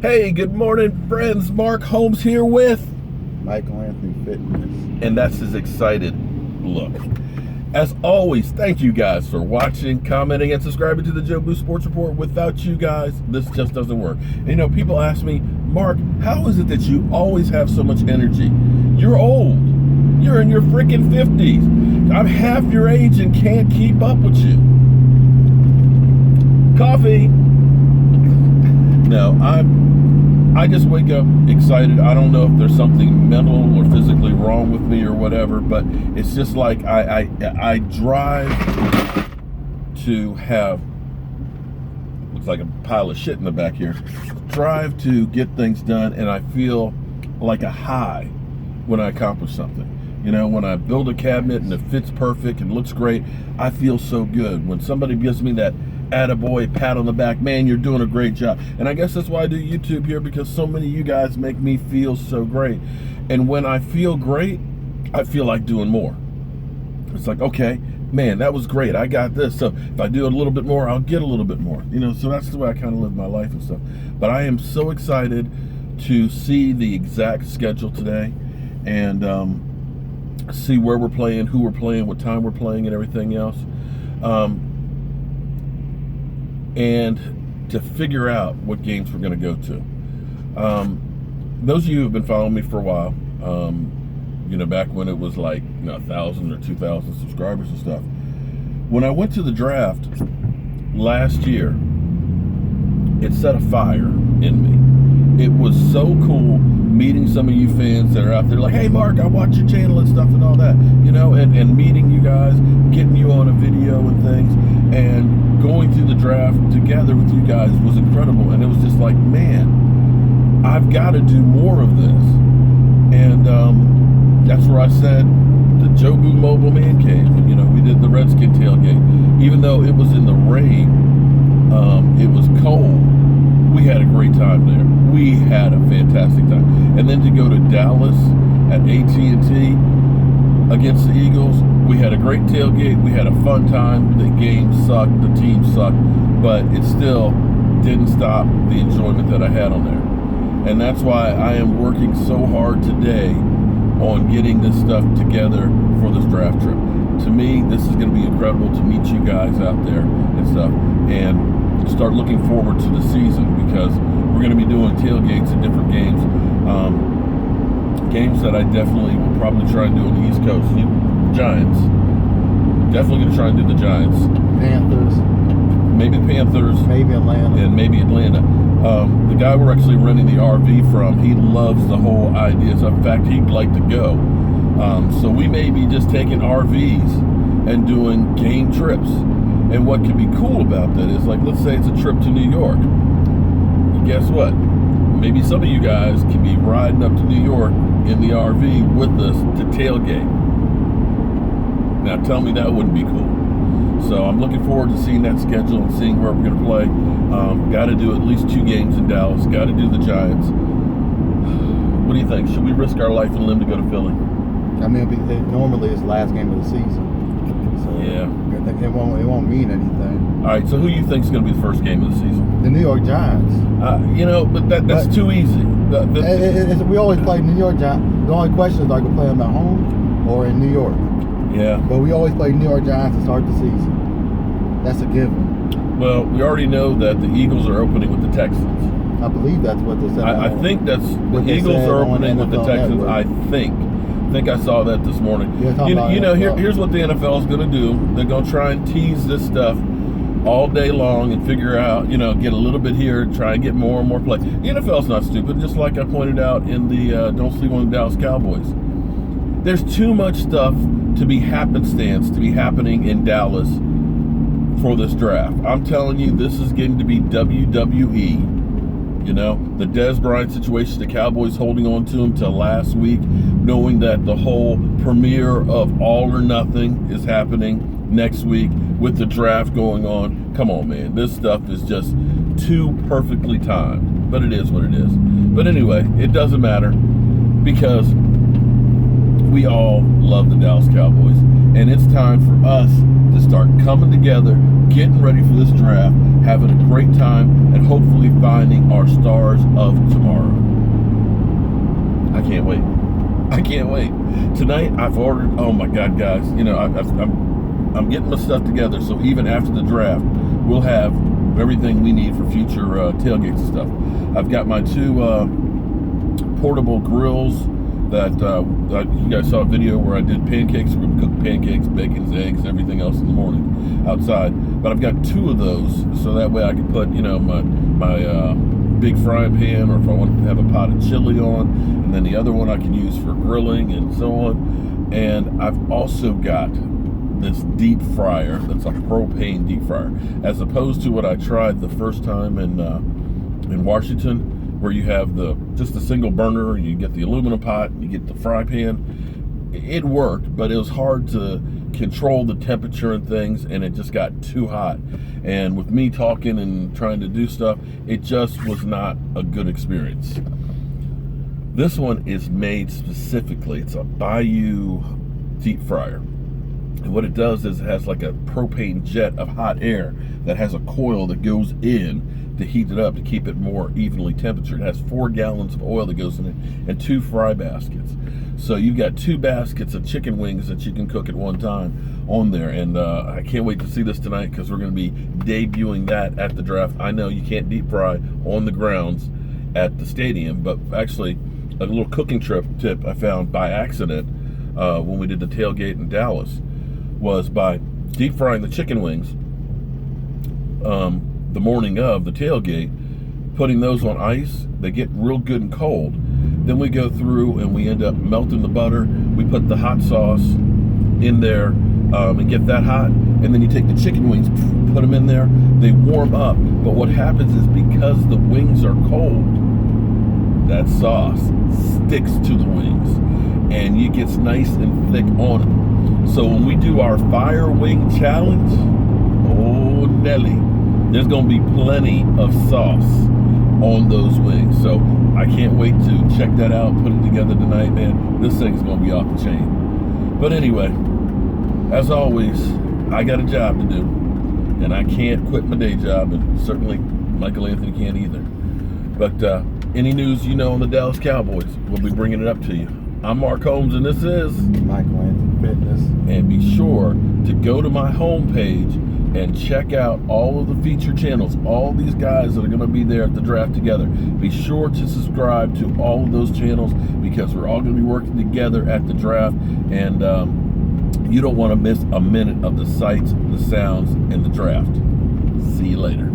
Hey, good morning, friends. Mark Holmes here with Michael Anthony Fitness. And that's his excited look. As always, thank you guys for watching, commenting, and subscribing to the Joe Blue Sports Report. Without you guys, this just doesn't work. And, you know, people ask me, Mark, how is it that you always have so much energy? You're old. You're in your freaking 50s. I'm half your age and can't keep up with you. Coffee. No, I just wake up excited. I don't know if there's something mental or physically wrong with me or whatever, but it's just like I drive to have, looks like a pile of shit in the back here, drive to get things done, and I feel like a high when I accomplish something. You know, when I build a cabinet and it fits perfect and looks great, I feel so good. When somebody gives me that attaboy pat on the back, man, you're doing a great job. And I guess that's why I do YouTube here, because so many of you guys make me feel so great. And when I feel great, I feel like doing more. It's like, okay, man, that was great. I got this. So if I do a little bit more, I'll get a little bit more. You know, so that's the way I kind of live my life and stuff. But I am so excited to see the exact schedule today and see where we're playing, who we're playing, what time we're playing, and everything else. And to figure out what games we're going to go to. Those of you who have been following me for a while, you know, back when it was like 1,000 or 2,000 subscribers and stuff. When I went to the draft last year, it set a fire in me. It was so cool meeting some of you fans that are out there like, hey Mark, I watch your channel and stuff and all that, you know, and meeting you guys, getting you on a video and things, and going through the draft together with you guys was incredible. And it was just like, man, I've got to do more of this. And that's where I said the Joe Blue Mobile Man Cave, and you know, we did the Redskin tailgate. Even though it was in the rain, it was cold, we had a great time there. We had a fantastic time. And then to go to Dallas at AT&T against the Eagles, we had a great tailgate. We had a fun time. The game sucked. The team sucked. But it still didn't stop the enjoyment that I had on there. And that's why I am working so hard today on getting this stuff together for this draft trip. To me, this is going to be incredible to meet you guys out there and stuff. And start looking forward to the season, because we're going to be doing tailgates at different games. Games that I definitely will probably try and do on the East Coast. Giants. Definitely going to try and do the Giants. Panthers. Maybe Panthers. Maybe Atlanta. And maybe Atlanta. The guy we're actually renting the RV from, he loves the whole idea. So in fact, he'd like to go. So we may be just taking RVs and doing game trips. And what could be cool about that is, like, let's say it's a trip to New York. And guess what? Maybe some of you guys can be riding up to New York in the RV with us to tailgate. Now tell me that wouldn't be cool. So I'm looking forward to seeing that schedule and seeing where we're going to play. Got to do at least 2 games in Dallas. Got to do the Giants. What do you think? Should we risk our life and limb to go to Philly? I mean, normally it's the last game of the season. So yeah. It won't mean anything. All right, so who do you think is going to be the first game of the season? The New York Giants. You know, but that's too easy. We always play New York Giants. The only question is, are we play them at home or in New York? Yeah. But we always play New York Giants to start the season. That's a given. Well, we already know that the Eagles are opening with the Texans. I believe that's what they said. I think that's the Eagles are opening with the Texans. Network. I think I saw that this morning. You know, here's what the NFL is going to do. They're going to try and tease this stuff all day long and figure out, you know, get a little bit here, try and get more and more play. The NFL's not stupid, just like I pointed out in the Don't Sleep on the Dallas Cowboys. There's too much stuff to be happenstance to be happening in Dallas for this draft. I'm telling you, this is getting to be WWE. You know, the Dez Bryant situation, the Cowboys holding on to him till last week, knowing that the whole premiere of All or Nothing is happening next week with the draft going on. Come on, man. This stuff is just too perfectly timed. But it is what it is. But anyway, it doesn't matter, because we all love the Dallas Cowboys. And it's time for us to start coming together, getting ready for this draft, having a great time, and hopefully finding our stars of tomorrow. I can't wait. I can't wait. Tonight I've ordered, oh my God, guys, you know, I'm getting my stuff together, so even after the draft, we'll have everything we need for future tailgates and stuff. I've got my 2 portable grills that you guys saw a video where I did pancakes. We're going to cook pancakes, bacon, eggs, everything else in the morning outside. But I've got 2 of those, so that way I can put, you know, my big frying pan, or if I want to have a pot of chili on, and then the other one I can use for grilling and so on. And I've also got this deep fryer that's a propane deep fryer, as opposed to what I tried the first time in Washington, where you have just a single burner and you get the aluminum pot and you get the fry pan. It worked, but it was hard to control the temperature and things, and it just got too hot. And with me talking and trying to do stuff, it just was not a good experience. This one is made specifically. It's a Bayou deep fryer. And what it does is it has like a propane jet of hot air that has a coil that goes in to heat it up to keep it more evenly temperatured. It has 4 gallons of oil that goes in it and 2 fry baskets. So you've got 2 baskets of chicken wings that you can cook at one time on there. And I can't wait to see this tonight, because we're going to be debuting that at the draft. I know you can't deep fry on the grounds at the stadium, but actually a little cooking tip I found by accident when we did the tailgate in Dallas was by deep frying the chicken wings the morning of the tailgate, putting those on ice. They get real good and cold. Then we go through and we end up melting the butter. We put the hot sauce in there and get that hot. And then you take the chicken wings, put them in there. They warm up. But what happens is, because the wings are cold, that sauce sticks to the wings and it gets nice and thick on it. So when we do our fire wing challenge, oh Nelly, there's going to be plenty of sauce on those wings. So I can't wait to check that out, put it together tonight, man. This thing's going to be off the chain. But anyway, as always, I got a job to do, and I can't quit my day job, and certainly Michael Anthony can't either. But any news you know on the Dallas Cowboys, we'll be bringing it up to you. I'm Mark Holmes, and this is Michael Anthony Fitness. And be sure to go to my homepage and check out all of the featured channels, all these guys that are going to be there at the draft together. Be sure to subscribe to all of those channels, because we're all going to be working together at the draft, and you don't want to miss a minute of the sights, the sounds, and the draft. See you later.